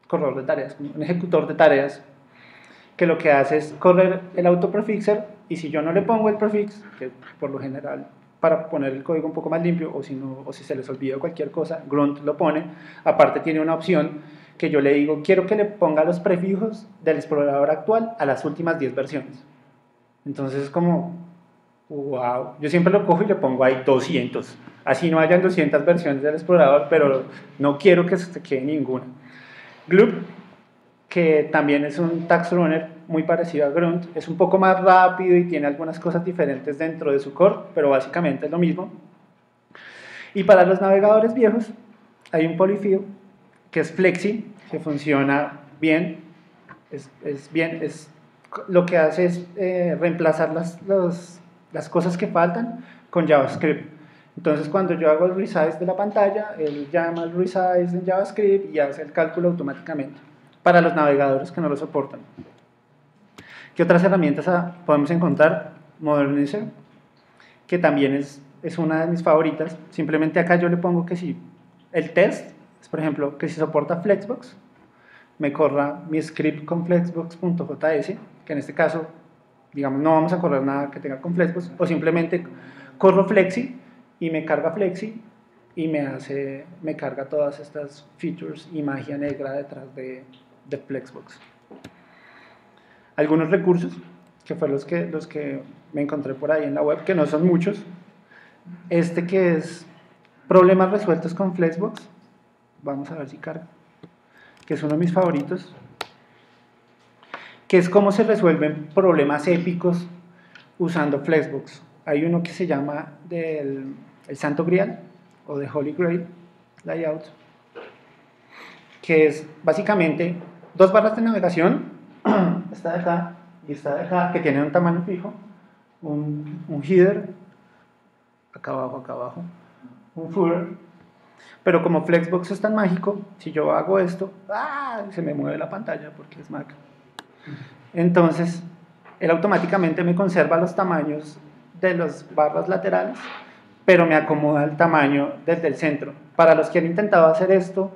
corredor de tareas, un ejecutor de tareas, que lo que hace es correr el autoprefixer, y si yo no le pongo el prefix, que por lo general para poner el código un poco más limpio, o si se les olvida cualquier cosa, Grunt lo pone. Aparte tiene una opción que yo le digo, quiero que le ponga los prefijos del explorador actual a las últimas 10 versiones. Entonces es como, wow, yo siempre lo cojo y le pongo ahí 200, así no hayan 200 versiones del explorador, pero no quiero que se quede ninguna. Glue, que también es un task runner muy parecido a Grunt, es un poco más rápido y tiene algunas cosas diferentes dentro de su core, pero básicamente es lo mismo. Y para los navegadores viejos hay un polyfill que es Flexi, que funciona bien, lo que hace es reemplazar las cosas que faltan con JavaScript. Entonces, cuando yo hago el resize de la pantalla, él llama el resize en JavaScript y hace el cálculo automáticamente para los navegadores que no lo soportan. ¿Qué otras herramientas podemos encontrar? Modernizer, que también es una de mis favoritas. Simplemente acá yo le pongo que si el test, por ejemplo, que si soporta Flexbox, me corra mi script con flexbox.js, que en este caso, digamos, no vamos a correr nada que tenga con Flexbox, o simplemente corro Flexi y me carga Flexi y me carga todas estas features y magia negra detrás de Flexbox. Algunos recursos, que fueron los que me encontré por ahí en la web, que no son muchos. Este que es problemas resueltos con Flexbox, vamos a ver si carga, que es uno de mis favoritos, que es cómo se resuelven problemas épicos usando Flexbox. Hay uno que se llama el Santo Grial, o de Holy Grail Layout, que es básicamente 2 barras de navegación, esta de acá y esta de acá, que tienen un tamaño fijo, un header, acá abajo, un footer. Pero como Flexbox es tan mágico, si yo hago esto, se me mueve la pantalla porque es Mac. Entonces, él automáticamente me conserva los tamaños de las barras laterales, pero me acomoda el tamaño desde el centro. Para los que han intentado hacer esto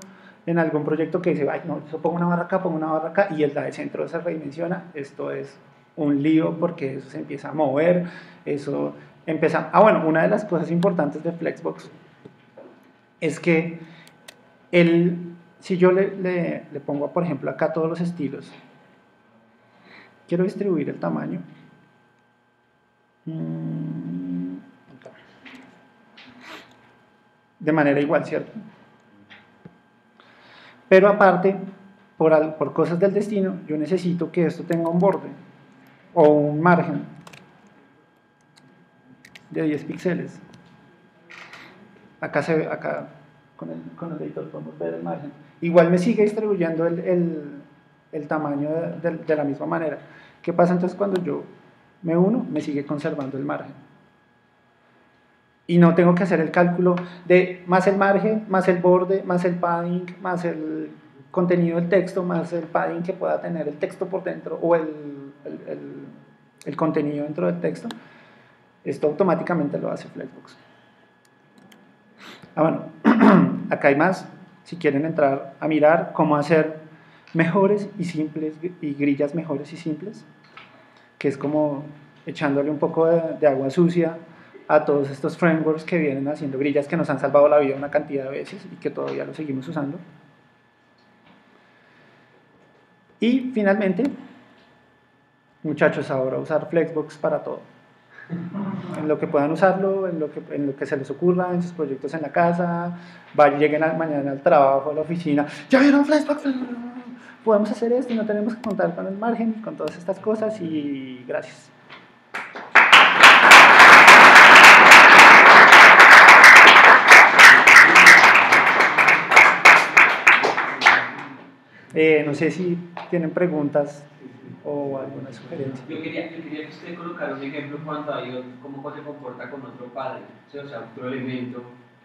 en algún proyecto que dice, ay, no, yo pongo una barra acá, y el de centro se redimensiona, esto es un lío porque eso se empieza a mover, eso empieza... bueno, una de las cosas importantes de Flexbox es que si yo le pongo, por ejemplo, acá todos los estilos, quiero distribuir el tamaño, de manera igual, ¿cierto? Pero aparte, por cosas del destino, yo necesito que esto tenga un borde o un margen de 10 píxeles. Acá con el editor podemos ver el margen. Igual me sigue distribuyendo el tamaño de la misma manera. ¿Qué pasa entonces cuando yo me uno? Me sigue conservando el margen. Y no tengo que hacer el cálculo de más el margen, más el borde, más el padding, más el contenido del texto, más el padding que pueda tener el texto por dentro o el contenido dentro del texto. Esto automáticamente lo hace Flexbox. Bueno, acá hay más, si quieren entrar a mirar cómo hacer mejores y simples y grillas mejores y simples, que es como echándole un poco de agua sucia a todos estos frameworks que vienen haciendo grillas que nos han salvado la vida una cantidad de veces y que todavía lo seguimos usando. Y finalmente, muchachos, ahora usar Flexbox para todo. En lo que puedan usarlo, en lo que se les ocurra, en sus proyectos en la casa, lleguen mañana al trabajo, a la oficina, ¿ya vieron Flexbox? Podemos hacer esto y no tenemos que contar con el margen, con todas estas cosas, y gracias. No sé si tienen preguntas o alguna sugerencia. Yo quería que usted colocara un ejemplo cuando hay cómo se comporta con otro padre, ¿sí? O sea, otro elemento,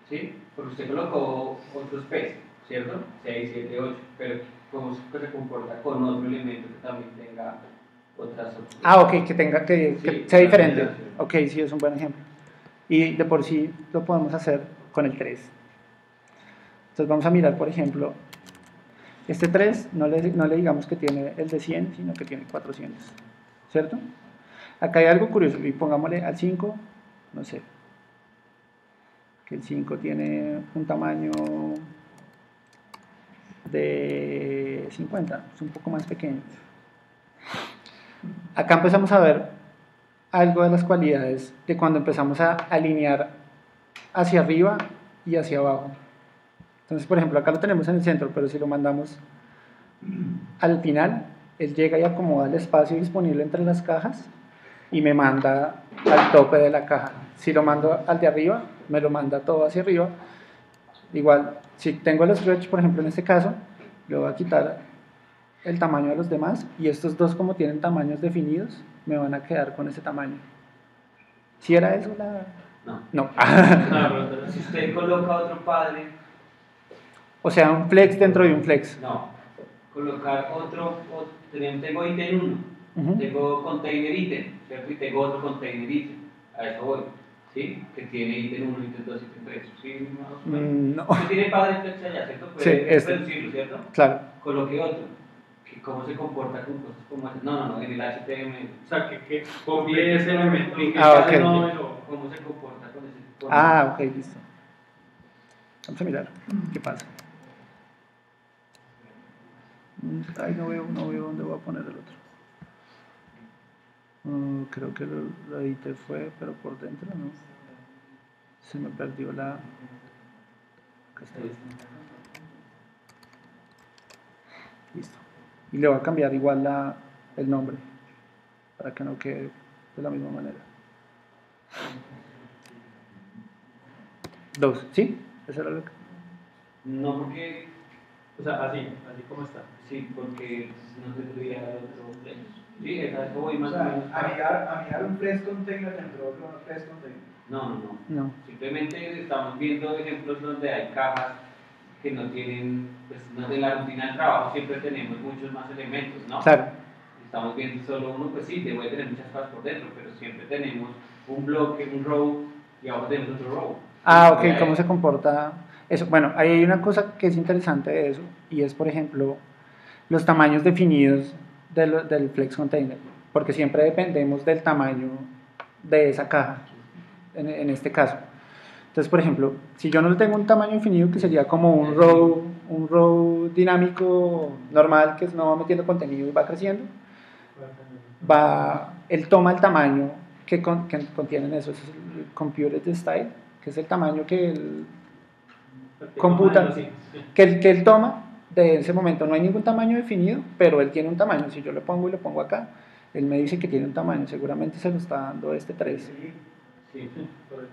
¿sí? Porque usted colocó otros peces, ¿cierto? 6, 7, 8, pero cómo se comporta con otro elemento que también tenga otras opciones. Ok, que sea diferente. Ok, sí, es un buen ejemplo. Y de por sí lo podemos hacer con el 3. Entonces vamos a mirar, por ejemplo, este 3, no le digamos que tiene el de 100, sino que tiene 400, ¿cierto? Acá hay algo curioso, y pongámosle al 5, no sé, que el 5 tiene un tamaño de 50, es un poco más pequeño. Acá empezamos a ver algo de las cualidades de cuando empezamos a alinear hacia arriba y hacia abajo. Entonces, por ejemplo, acá lo tenemos en el centro, pero si lo mandamos al final, él llega y acomoda el espacio disponible entre las cajas y me manda al tope de la caja. Si lo mando al de arriba, me lo manda todo hacia arriba. Igual, si tengo el stretch, por ejemplo, en este caso, le voy a quitar el tamaño de los demás y estos dos, como tienen tamaños definidos, me van a quedar con ese tamaño. ¿Si era eso la...? No. No. Si usted coloca otro padre... O sea, un flex dentro de un flex. No, colocar tengo ítem 1, tengo container ítem, ¿cierto? Y tengo otro container ítem, a eso voy, ¿sí? Que tiene ítem 1, ítem 2, ítem 3, ¿sí? No. Usted tiene padre flex allá, ¿cierto? Puede reducirlo, ¿cierto? Claro. Coloque otro, que cómo se comporta con cosas como esas. No, en el HTML. O sea, que copie ese elemento y que ok. ¿Cómo se comporta con ese? Ok, listo. Vamos a mirar qué pasa. Ay, no veo dónde voy a poner el otro. Creo que lo edité fue, pero por dentro no. Se me perdió la... Acá está. Listo. Y le voy a cambiar igual el nombre, para que no quede de la misma manera. 2, ¿sí? ¿Eso era lo que...? No, porque O sea, así como está. Sí, porque no tendría otro flex. Sí, es algo voy O más o sea, menos. anigar un flex container dentro de otro flex container. No. No. Simplemente estamos viendo ejemplos donde hay cajas que no tienen, pues donde en la rutina del trabajo siempre tenemos muchos más elementos, ¿no? Claro. Estamos viendo solo uno, pues sí, debe tener muchas cosas por dentro, pero siempre tenemos un bloque, un row, y ahora tenemos otro row. Ah, ok, ¿cómo se comporta eso? Bueno, ahí hay una cosa que es interesante de eso, y es, por ejemplo, los tamaños definidos del Flex Container, porque siempre dependemos del tamaño de esa caja, en este caso. Entonces, por ejemplo, si yo no tengo un tamaño definido, que sería como un row dinámico normal, que no va metiendo contenido y va creciendo, él toma el tamaño que contienen eso, es el computed style, que es el tamaño que él computa, que él toma de ese momento. No hay ningún tamaño definido, pero él tiene un tamaño. Si yo lo pongo y lo pongo acá, él me dice que tiene un tamaño, seguramente se lo está dando este 3. Sí, por eso.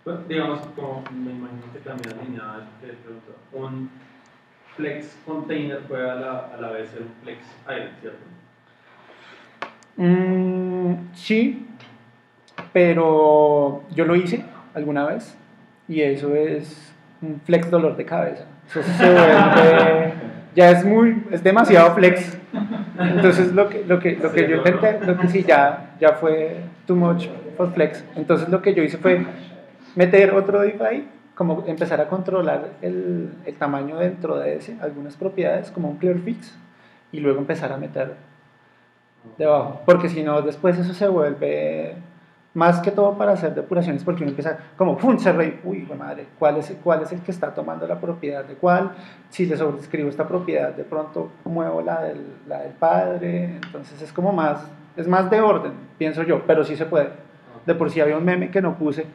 Pues, digamos, como me imagino que también alineado a eso que preguntó, un flex container puede a la vez ser un flex item, ¿cierto? Sí, pero yo lo hice alguna vez y eso es un flex dolor de cabeza. Eso se vuelve, ya es demasiado flex. Entonces lo que yo intenté, lo que sí ya fue too much for flex. Entonces lo que yo hice fue meter otro div ahí, como empezar a controlar el tamaño dentro de ese, algunas propiedades como un clear fix, y luego empezar a meter debajo, porque si no después eso se vuelve más que todo para hacer depuraciones, porque uno empieza como ¡pum! Uy, madre, ¿cuál es el que está tomando la propiedad de cuál? Si le sobrescribo esta propiedad, de pronto muevo la del padre, entonces es más de orden, pienso yo, pero sí se puede. De por sí había un meme que no puse,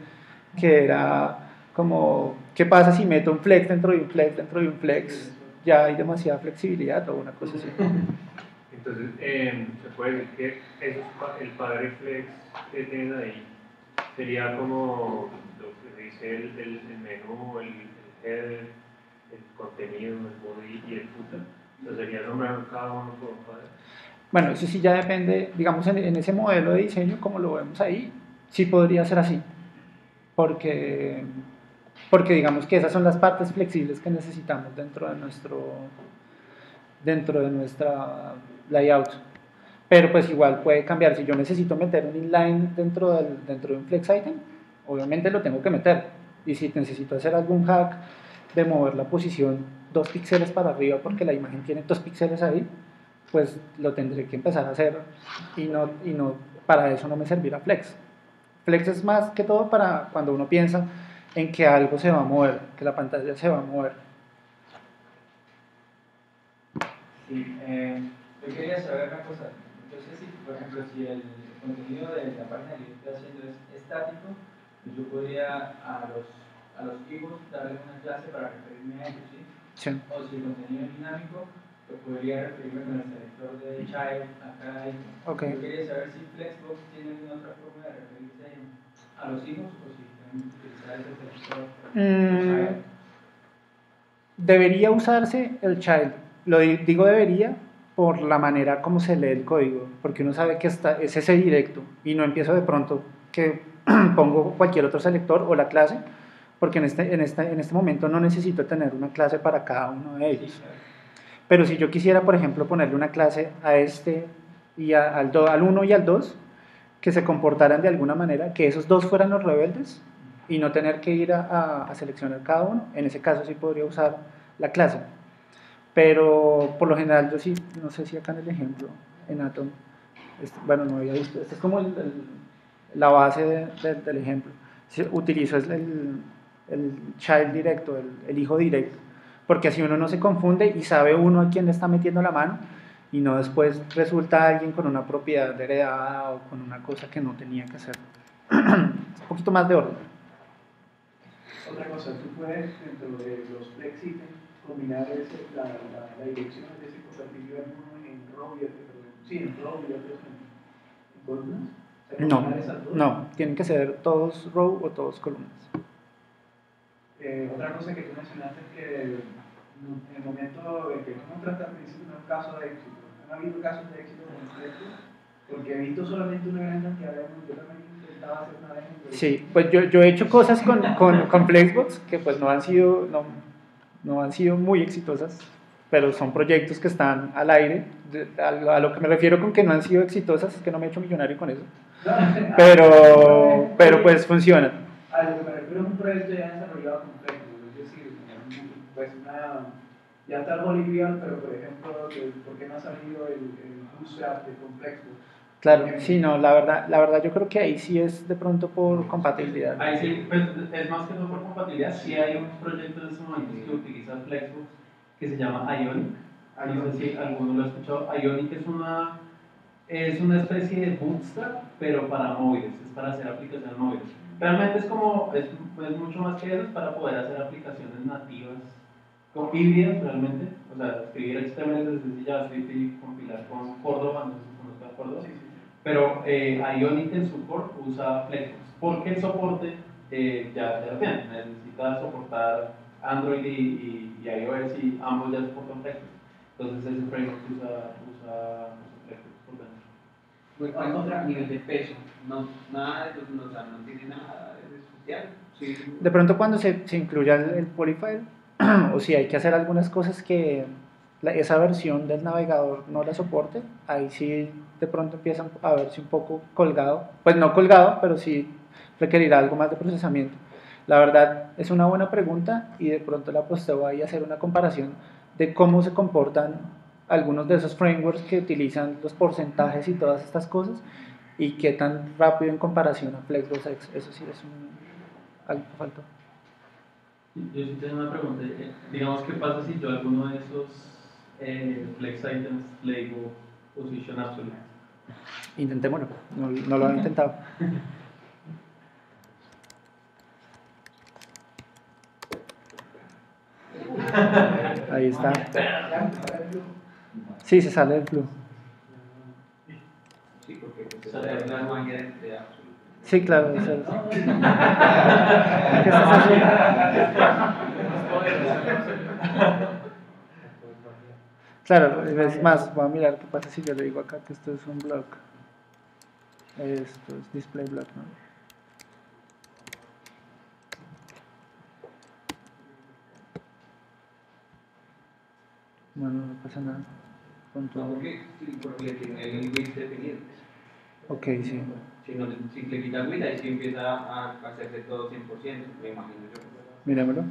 que era como, ¿qué pasa si meto un flex dentro de un flex dentro de un flex? Ya hay demasiada flexibilidad o una cosa así. Entonces, se puede decir que el padre flex que tienen ahí sería como lo que dice el menú, el header, el contenido, el body y el footer. Entonces sería nombrar cada uno por un padre. Bueno, eso sí ya depende, digamos, en ese modelo de diseño, como lo vemos ahí, sí podría ser así, porque digamos que esas son las partes flexibles que necesitamos dentro de nuestra layout. Pero pues igual puede cambiar. Si yo necesito meter un inline dentro de un flex item, obviamente lo tengo que meter. Y si necesito hacer algún hack de mover la posición 2 píxeles para arriba porque la imagen tiene 2 píxeles ahí, pues lo tendré que empezar a hacer y no para eso no me servirá flex. Flex es más que todo para cuando uno piensa en que algo se va a mover, que la pantalla se va a mover. Sí, yo quería saber una cosa. Yo sé si, por ejemplo, si el contenido de la página que yo estoy haciendo es estático, pues yo podría a los hijos darles una clase para referirme a ellos, ¿sí? Sí. O si el contenido es dinámico, pues podría referirme con el selector de child acá. Okay. Yo quería saber si Flexbox tiene alguna otra forma de referirse a los hijos o si pueden utilizar ese selector de child. Debería usarse el child. Lo digo debería por la manera como se lee el código, porque uno sabe que es ese directo y no empiezo de pronto que pongo cualquier otro selector o la clase, porque en este momento no necesito tener una clase para cada uno de ellos. Sí, claro. Pero si yo quisiera, por ejemplo, ponerle una clase a este y al 1 y al 2, que se comportaran de alguna manera, que esos dos fueran los rebeldes y no tener que ir a seleccionar cada uno, en ese caso sí podría usar la clase. Pero por lo general yo sí, no sé si acá en el ejemplo, en Atom, bueno, no había visto, este es como la base del ejemplo. Utilizo el child directo, el hijo directo, porque así uno no se confunde y sabe uno a quién le está metiendo la mano y no después resulta alguien con una propiedad heredada o con una cosa que no tenía que hacer. Un poquito más de orden. Otra cosa, tú puedes dentro de los flex ítems combinar la dirección de ese convertirlo en uno en row y otro en row y otros en columnas. O sea, No, tienen que ser todos row o todos columnas. Otra cosa que tú mencionaste es que en el momento en que tú mostraste al principio no es un caso de éxito. ¿Han habido casos de éxito con Flexbox? Porque he visto solamente una gran cantidad de demos. Yo también intentaba hacer una demo. Sí, pues yo he hecho cosas con Flexbox que pues no han sido muy exitosas, pero son proyectos que están al aire. A lo que me refiero con que no han sido exitosas es que no me he hecho millonario con eso, pero pues funcionan. A lo que me refiero es un proyecto ya desarrollado con Flexbox, es decir, pues ya está el Bolivian, pero por ejemplo, ¿por qué no ha salido el bootstrap con Flexbox? Claro, sí, no, la verdad yo creo que ahí sí es de pronto por compatibilidad. Ahí sí, pues es más que todo por compatibilidad. Sí hay un proyecto en este momento que utiliza Flexbox que se llama Ionic. No sé si alguno lo ha escuchado. Ionic es una especie de bootstrap, pero para móviles, es para hacer aplicaciones móviles. Realmente es mucho más que eso, es para poder hacer aplicaciones nativas, con híbridas realmente. O sea, escribir HTML desde JavaScript y compilar con Córdoba, no sé si conozcas Córdoba. Pero Ionic en su core usa Flexbox, porque el soporte ya lo tiene, necesita soportar Android y iOS y ambos ya soportan Flexbox. Entonces ese framework usa Flexbox por dentro. Bueno, otro nivel de peso, nada de no tiene nada de especial. Sí. De pronto cuando se incluya el polyfile, o si hay que hacer algunas cosas que esa versión del navegador no la soporte, ahí sí de pronto empiezan a verse un poco colgado, pues no colgado, pero sí requerirá algo más de procesamiento. La verdad es una buena pregunta y de pronto la posteo ahí a hacer una comparación de cómo se comportan algunos de esos frameworks que utilizan los porcentajes y todas estas cosas y qué tan rápido en comparación a Flexbox X. Eso sí es algo que faltó. Yo sí tengo una pregunta. Digamos, ¿qué pasa si yo alguno de esos flex items le digo position absolute? Intentémoslo, no lo han intentado. Ahí está. Sí, se sale del flujo. Sí, porque pues, es la máquina de absoluto. Sí, claro. Eso es. ¿Qué estás haciendo? Claro, es más, voy a mirar qué pasa si yo le digo acá que esto es un block. Esto es display block, ¿no? Bueno, no pasa nada. No, porque le tiene el width definido. Ok, sí. Si le quitas width, ahí sí empieza a hacerse todo 100%, me imagino yo. Mirémoslo.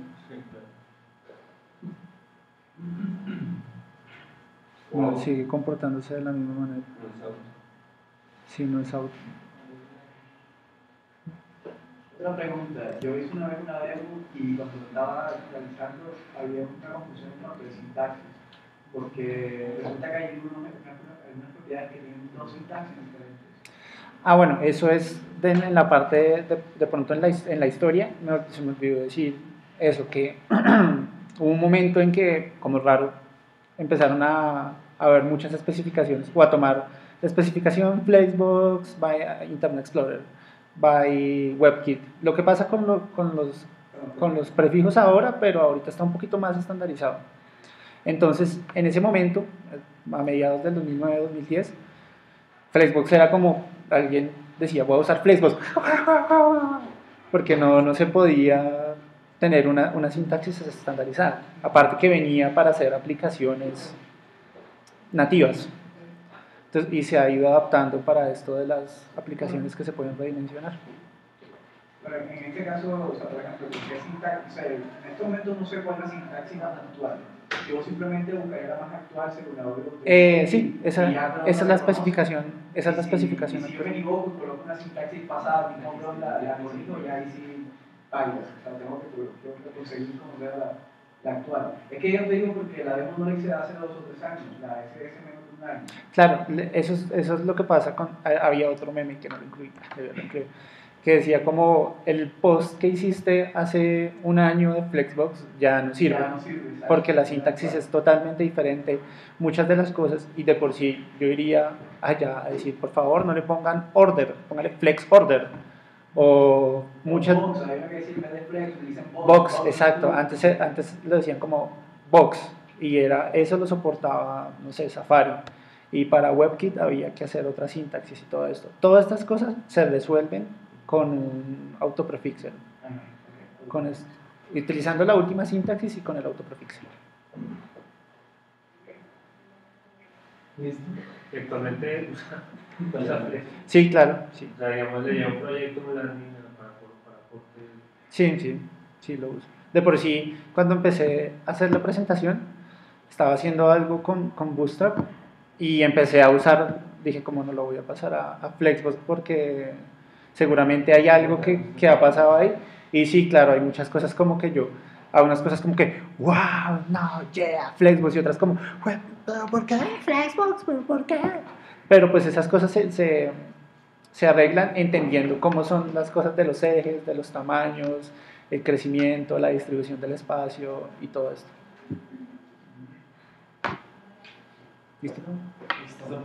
No, sigue comportándose de la misma manera. No es auto. Sí, no es auto. Otra pregunta, yo hice una vez una demo y cuando lo estaba realizando había una confusión entre sintaxis, porque resulta que hay algunas propiedades que tienen dos sintaxis diferentes. Ah, bueno, eso es en la parte de pronto en la historia, se me olvidó decir eso, que hubo un momento en que, como raro, empezaron a ver muchas especificaciones, o a tomar la especificación Flexbox by Internet Explorer, by WebKit. Lo que pasa con los prefijos ahora, pero ahorita está un poquito más estandarizado. Entonces, en ese momento, a mediados del 2009-2010, Flexbox era como, alguien decía, voy a usar Flexbox, porque no se podía tener una sintaxis estandarizada. Aparte que venía para hacer aplicaciones nativas. Entonces, y se ha ido adaptando para esto de las aplicaciones que se pueden redimensionar. Pero en este caso, o sea, por ejemplo, ¿qué sintaxis? O sea, en este momento no sé cuál es la sintaxis más actual. Yo simplemente buscaría la más actual según la OBI. Sí, esa es la especificación. Esa es la especificación. Si yo me equivoco y coloco una sintaxis pasada y no la corrijo, ya ahí sí fallas. O sea, tengo que conseguir como sea la actual. Es que yo te digo porque la demo no la hice hace 2 o 3 años, la SS menos de un año. Claro, eso es lo que pasa con... Había otro meme que no lo incluí, que decía como el post que hiciste hace un año de Flexbox ya no sirve, porque la sintaxis es totalmente diferente, muchas de las cosas, y de por sí yo iría allá a decir, por favor no le pongan order, póngale flex order, o muchas... Box, hay una que dice en vez de Flex, dicen Box. Box, exacto. Antes lo decían como Box y eso lo soportaba, no sé, Safari. Y para WebKit había que hacer otra sintaxis y todo esto. Todas estas cosas se resuelven con un autoprefixer, utilizando la última sintaxis y con el autoprefixer. ¿Listo? Y actualmente usa Flex. Sí, claro, sí. O sea, digamos, le lleva un proyecto muy grande para corte. Sí, lo uso. De por sí, cuando empecé a hacer la presentación, estaba haciendo algo con Bootstrap y empecé a usar, dije como no lo voy a pasar a Flexbox porque seguramente hay algo que ha pasado ahí. Y sí, claro, hay muchas cosas como que yo, a unas cosas como que, wow, no, yeah, Flexbox, y otras como, ¿pero por qué Flexbox? ¿Pero por qué? Pero pues esas cosas se arreglan entendiendo cómo son las cosas de los ejes, de los tamaños, el crecimiento, la distribución del espacio y todo esto. ¿Listo? Listo.